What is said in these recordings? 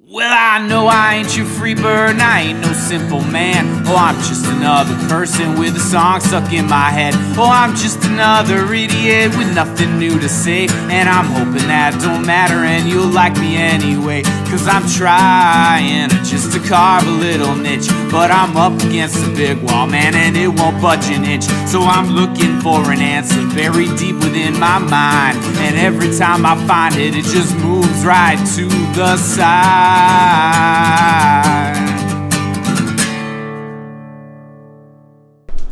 Well, I know I ain't your free bird, and I ain't no simple man. Oh, I'm just another person with a song stuck in my head. Oh, I'm just another idiot with nothing new to say. And I'm hoping that don't matter and you'll like me anyway. Cause I'm trying just to carve a little niche, but I'm up against a big wall, man, and it won't budge an inch. So I'm looking for an answer buried deep within my mind, and every time I find it, it just moves right to the side.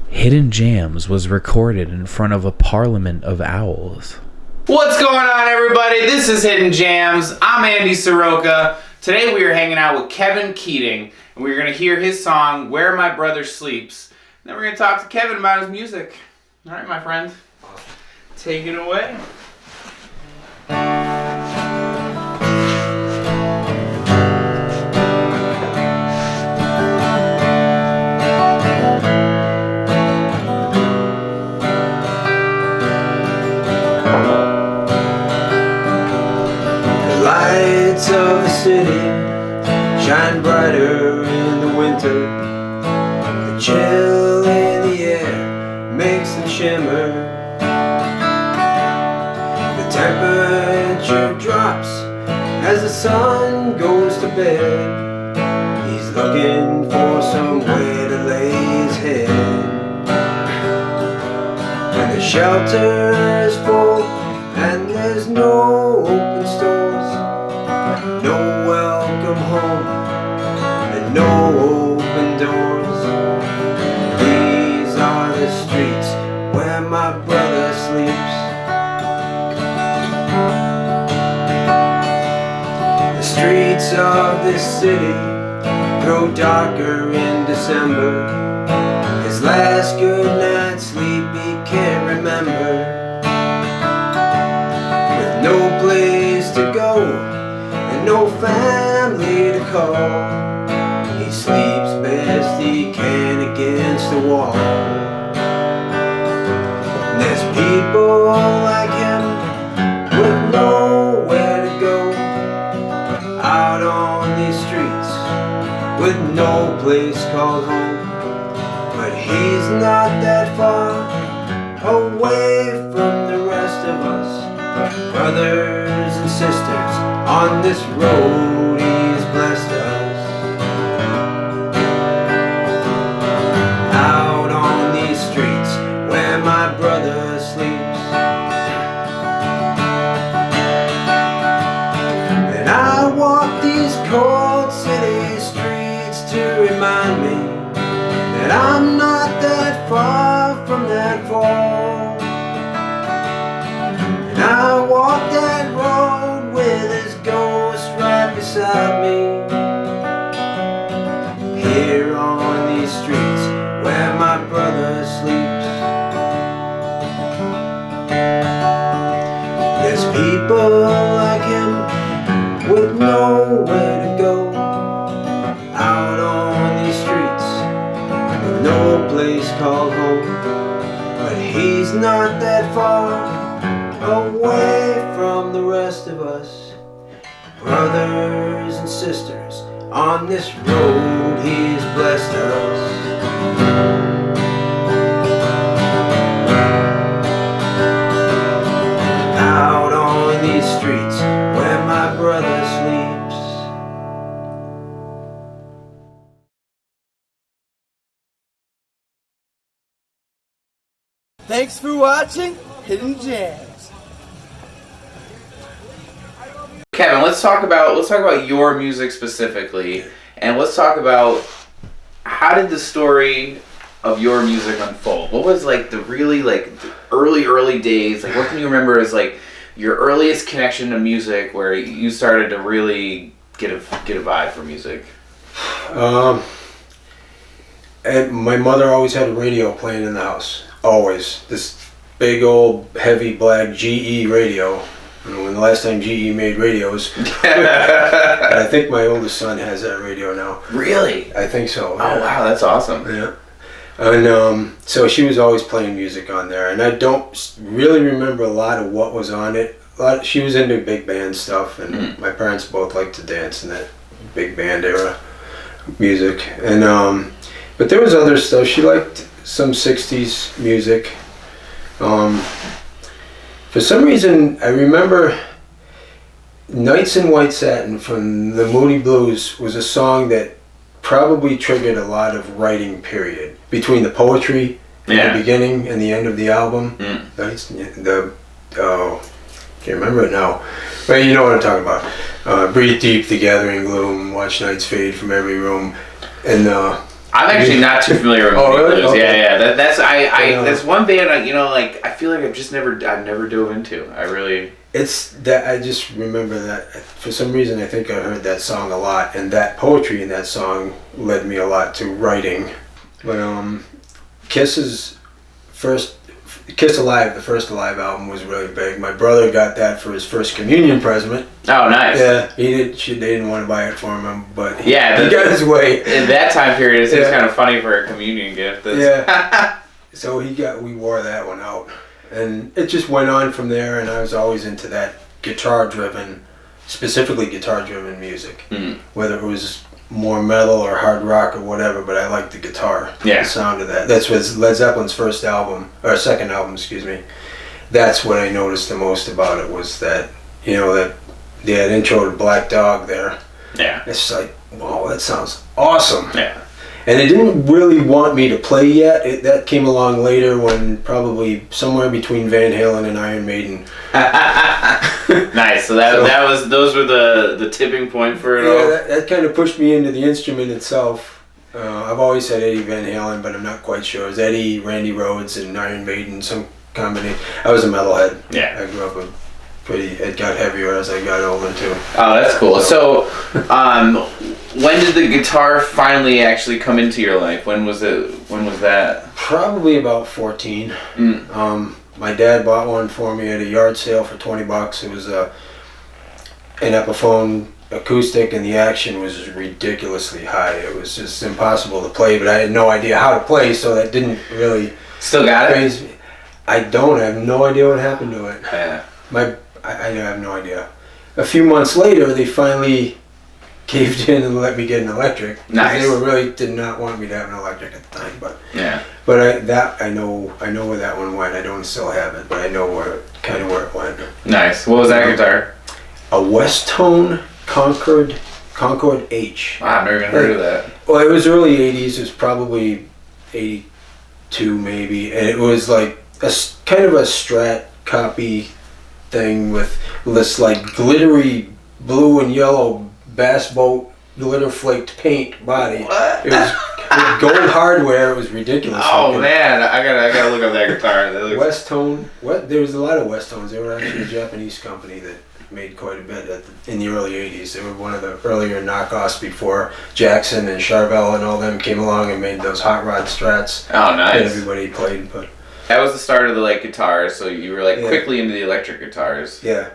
Hidden Jams was recorded in front of a parliament of owls. What's going on, everybody? This is Hidden Jams. I'm Andy Soroka. Today we are hanging out with Kevin Keating, and we're going to hear his song, Where My Brother Sleeps. And then we're going to talk to Kevin about his music. All right, my friend. Take it away. Lights of the city shine brighter in the winter. The chill in the air makes them shimmer. The temperature drops as the sun goes to bed. He's looking for somewhere to lay his head. And the shelter is full and there's no open stores, no welcome home, and no open doors. These are the streets where my brother sleeps. The streets of this city grow darker in December. His last good night's sleep he can't remember. No place to go and no family to call. He sleeps best he can against the wall. And there's people like him with nowhere to go, out on these streets with no place called home. But he's not that far away from the rest of us, brothers and sisters, on this road he's blessed us. Out on these streets where my brother sleeps. And I walk these cold city streets to remind me that I'm not that far from that fall. I walk that road with his ghost right beside me. Here on these streets where my brother sleeps. There's people like him with nowhere to go, out on these streets with no place called home. But he's not that far away from the rest of us, brothers and sisters, on this road he's blessed us. Out on these streets where my brother sleeps. Thanks for watching Hidden Jams. Kevin, let's talk about your music specifically, and let's talk about how did the story of your music unfold? What was like the really like the early days? Like, what can you remember as like your earliest connection to music, where you started to really get a vibe for music? And my mother always had a radio playing in the house. Always. This big old heavy black GE radio. I don't know when the last time GE made radios. And I think my oldest son has that radio now. Really? I think so. Oh, wow, that's awesome. Yeah. And so she was always playing music on there. And I don't really remember a lot of what was on it. She was into big band stuff, and my parents both liked to dance and that. big band era music. And but there was other stuff. She liked some 60s music. For some reason, I remember Nights in White Satin from the Moody Blues was a song that probably triggered a lot of writing period between the poetry in the beginning and the end of the album. Can't remember it now, but you know what I'm talking about. Breathe deep, the gathering gloom, watch nights fade from every room, and I'm actually not too familiar with Moody really? Blues. Okay. Yeah. That's one band I feel like I've never dove into. I really. It's that I just remember that for some reason I think I heard that song a lot, and that poetry in that song led me a lot to writing. But Kiss's first Kiss Alive, the first Alive album, was really big. My brother got that for his first communion present. Oh, nice. Yeah, they didn't want to buy it for him, but he that, got his way. In that time period, it seems kind of funny for a communion gift. Yeah. So we wore that one out. And it just went on from there, and I was always into that specifically guitar-driven music. Whether it was more metal or hard rock or whatever, but I liked the guitar, the sound of that. That's what Led Zeppelin's second album, excuse me. That's what I noticed the most about it, was that, that they had intro to Black Dog there. Yeah. It's like, wow, that sounds awesome. Yeah. And they didn't really want me to play yet. That came along later, when probably somewhere between Van Halen and Iron Maiden. Nice. So those were the tipping point for it all. Yeah, that kind of pushed me into the instrument itself. I've always said Eddie Van Halen, but I'm not quite sure. It was Eddie, Randy Rhoads, and Iron Maiden, some combination. I was a metalhead. Yeah. I grew up it got heavier as I got older too. Oh, that's cool. So, when did the guitar finally actually come into your life? When was that? Probably about 14. My dad bought one for me at a yard sale for $20. It was an Ep10 acoustic, and the action was ridiculously high. It was just impossible to play, but I had no idea how to play, so that didn't really Still got phase me. I have no idea what happened to it. Yeah. I have no idea. A few months later, they finally caved in and let me get an electric. Nice. They did not want me to have an electric at the time, but I know where that one went. I don't still have it, but I know where it went. Nice. What was that guitar? A Westone Concord H. Wow, I've never even heard of that. Well, it was early '80s. It was probably '82 maybe, and it was like a kind of a Strat copy thing with this like glittery blue and yellow bass boat glitter flaked paint body. What? It was with gold hardware. It was ridiculous. Oh man, I gotta look up that guitar. That looks... Westone. There was a lot of Westones. They were actually a Japanese company that made quite a bit in the early '80s. They were one of the earlier knockoffs before Jackson and Charvel and all them came along and made those hot rod Strats. Oh, nice. That everybody played, but. That was the start of the guitars, so you were quickly into the electric guitars. Yeah.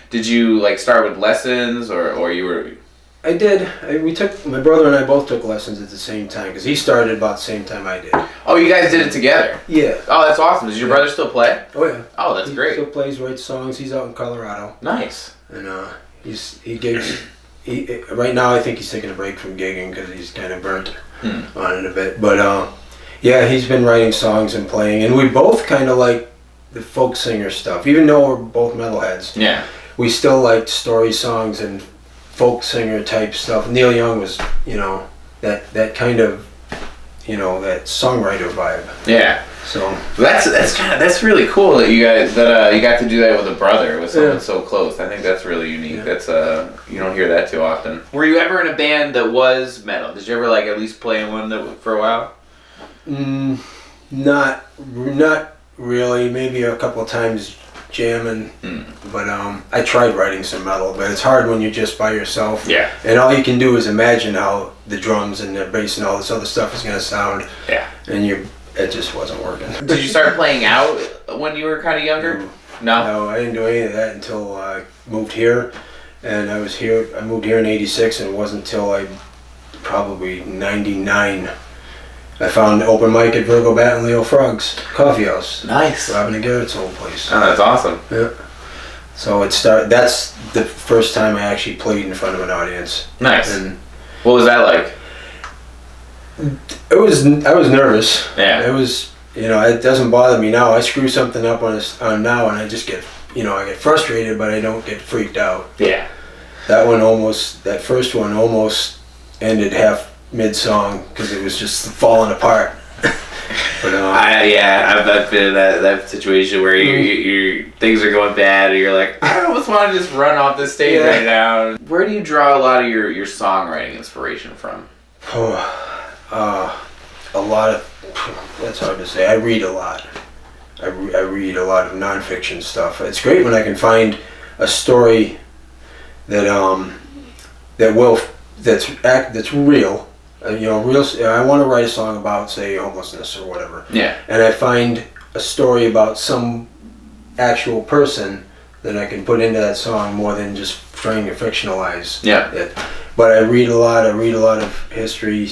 Did you start with lessons, or you were? I did. My brother and I both took lessons at the same time, because he started about the same time I did. Oh, you guys did it together? Yeah. Oh, that's awesome. Does your brother still play? Oh yeah. Oh, that's great. He still plays, writes songs. He's out in Colorado. Nice. And he gigs. Right now, I think he's taking a break from gigging because he's kind of burnt on it a bit. But yeah, he's been writing songs and playing, and we both kind of like the folk singer stuff. Even though we're both metalheads, yeah, we still liked story songs and folk singer type stuff. Neil Young was, that kind of, that songwriter vibe. Yeah. So that's really cool that you got to do that with a brother, with someone so close. I think that's really unique. Yeah. That's you don't hear that too often. Were you ever in a band that was metal? Did you ever at least play in one for a while? Not really. Maybe a couple of times jamming, but I tried writing some metal, but it's hard when you're just by yourself. Yeah. And all you can do is imagine how the drums and the bass and all this other stuff is gonna sound. Yeah. And it just wasn't working. Did you start playing out when you were kind of younger? No, I didn't do any of that until I moved here, and I moved here in '86, and it wasn't until probably '99. I found an open mic at Virgo Bat and Leo Frog's Coffee House. Nice. Robin and Garrett's old place. Oh, that's awesome. Yeah. So that's the first time I actually played in front of an audience. Nice. And What was that like? I was nervous. Yeah. It was, it doesn't bother me now. I screw something up on now and I just get, I get frustrated, but I don't get freaked out. Yeah. That first one almost ended half mid-song because it was just falling apart. But, I've been in that situation where you things are going bad and you're like, I almost want to just run off the stage right now. Where do you draw a lot of your songwriting inspiration from? A lot of, that's hard to say. I read a lot. I read a lot of nonfiction stuff. It's great when I can find a story that that's real. I want to write a song about, say, homelessness or whatever. Yeah. And I find a story about some actual person that I can put into that song more than just trying to fictionalize it. But I read a lot of history,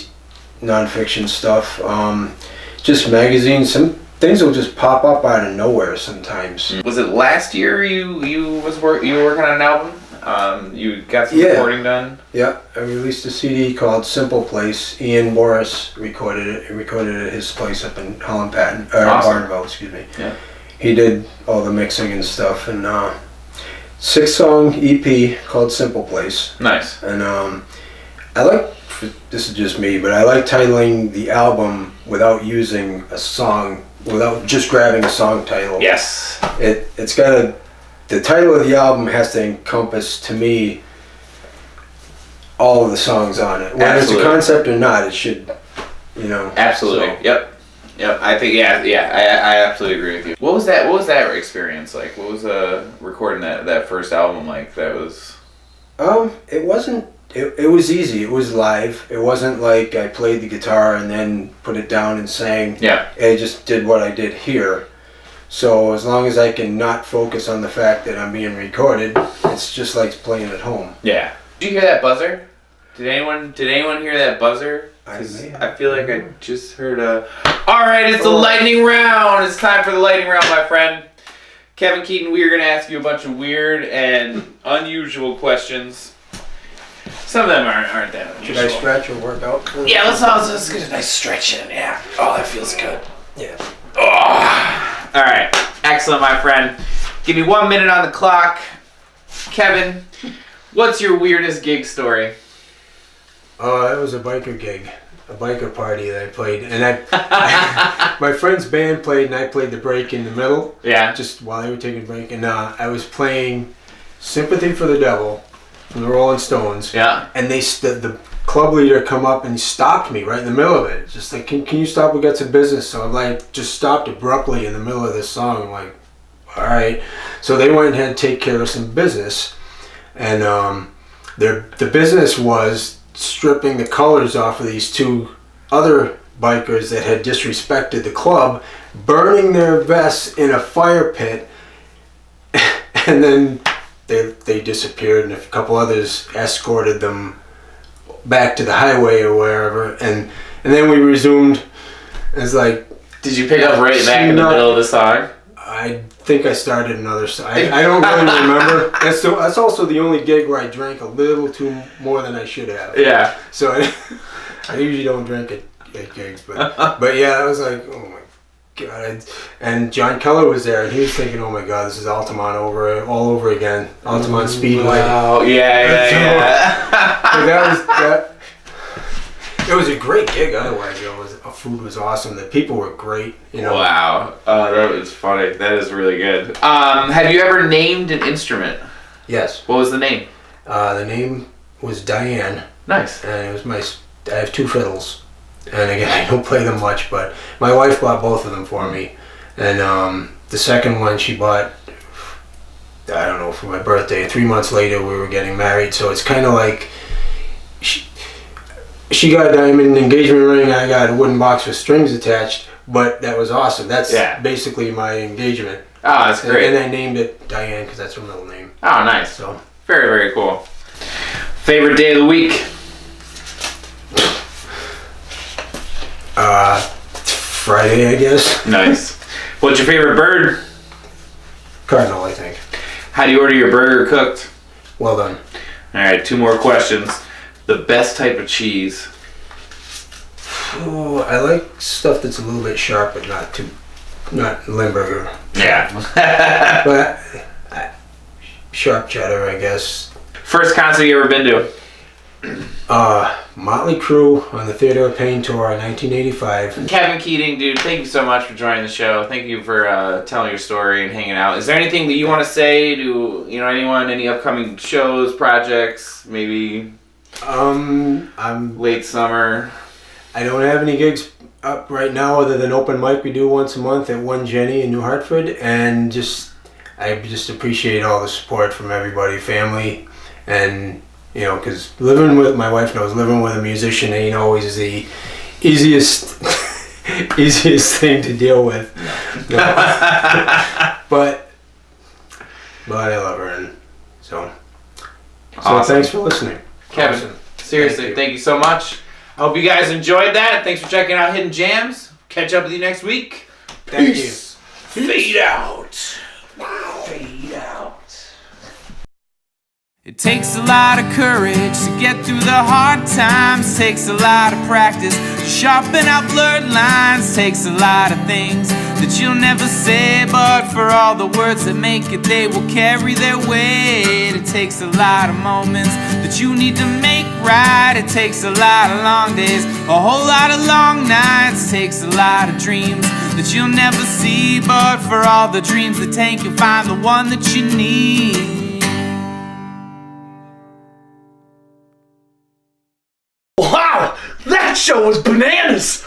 nonfiction stuff, just magazines. Some things will just pop up out of nowhere sometimes. Was it last year you were working on an album? You got some recording done? Yeah, I released a CD called Simple Place. Ian Morris recorded it. He recorded it at his place up in Holland Patton, Awesome. Barnville, excuse me. Yeah. He did all the mixing and stuff, and 6-song EP called Simple Place. Nice. And I like, this is just me, but I like titling the album without using a song, without just grabbing a song title. Yes. It's got the title of the album has to encompass, to me, all of the songs on it. Whether it's a concept or not, it should, Absolutely. So. Yep. I think I absolutely agree with you. What was that experience like? What was recording that first album like? That was. It wasn't. It was easy. It was live. It wasn't like I played the guitar and then put it down and sang. Yeah. I just did what I did here. So as long as I can not focus on the fact that I'm being recorded, it's just like playing at home. Yeah. Did you hear that buzzer? Did anyone hear that buzzer? I feel like I just heard a. All right, it's the lightning round. It's time for the lightning round, my friend. Kevin Keating, we are going to ask you a bunch of weird and unusual questions. Some of them aren't that unusual. Should I stretch or work out? Yeah, let's get a nice stretch in. Yeah. Oh, that feels good. Yeah. Oh. All right. Excellent, my friend. Give me 1 minute on the clock. Kevin, what's your weirdest gig story? It was a biker gig, a biker party that I played, and my friend's band played, and I played the break in the middle. Yeah. Just while they were taking a break, and I was playing "Sympathy for the Devil" from the Rolling Stones. Yeah. And the club leader come up and stopped me right in the middle of it. Just like, can you stop? We got some business. So I'm like, just stopped abruptly in the middle of this song. I'm like, all right. So they went and had to take care of some business, and the business was stripping the colors off of these two other bikers that had disrespected the club, burning their vests in a fire pit, and then they disappeared, and a couple others escorted them back to the highway or wherever, and then we resumed. It's like, did you pick up right back in the middle of the song? I think I started another song. I don't really remember. That's also the only gig where I drank a little too more than I should have. Yeah. So I usually don't drink at gigs, but yeah, I was like, oh my god. And John Keller was there, and he was thinking, oh my god, this is Altamont all over again. Altamont Speedway. Wow. Yeah. But it was a great gig. Otherwise, food was awesome. The people were great. Wow. Oh, that was funny. That is really good. Have you ever named an instrument? Yes. What was the name? The name was Diane. Nice. And it was I have 2 fiddles. And again, I don't play them much, but my wife bought both of them for me. And the second one she bought, I don't know, for my birthday. 3 months later, we were getting married. So it's kind of like she got a diamond engagement ring, I got a wooden box with strings attached, but that was awesome. That's basically my engagement. Oh, that's great. And I named it Diane because that's her middle name. Oh, nice. So very, very cool. Favorite day of the week? Friday, I guess. Nice. What's your favorite bird? Cardinal, I think. How do you order your burger cooked? Well done. All right, 2 more questions. The best type of cheese. Oh, I like stuff that's a little bit sharp, but not Limburger. Yeah. But sharp cheddar, I guess. First concert you ever been to? Motley Crue on the Theater of Pain tour in 1985. Kevin Keating, dude, thank you so much for joining the show. Thank you for telling your story and hanging out. Is there anything that you want to say to anyone, any upcoming shows, projects, maybe I'm late summer? I don't have any gigs up right now other than open mic we do once a month at One Jenny in New Hartford, and I just appreciate all the support from everybody, family, and because living with my wife knows living with a musician ain't always the easiest thing to deal with. No. but I love her, and so Awesome. Thanks for listening, Kevin. Awesome. Seriously, thank you so much. I hope you guys enjoyed that. Thanks for checking out Hidden Jams. Catch up with you next week. Thank Peace. Fade out. Fade out. It takes a lot of courage to get through the hard times. Takes a lot of practice to sharpen out blurred lines. Takes a lot of things that you'll never say, but for all the words that make it, they will carry their weight. It takes a lot of moments that you need to make right. It takes a lot of long days, a whole lot of long nights. Takes a lot of dreams that you'll never see, but for all the dreams that take, you'll find the one that you need. Wow, that show was bananas!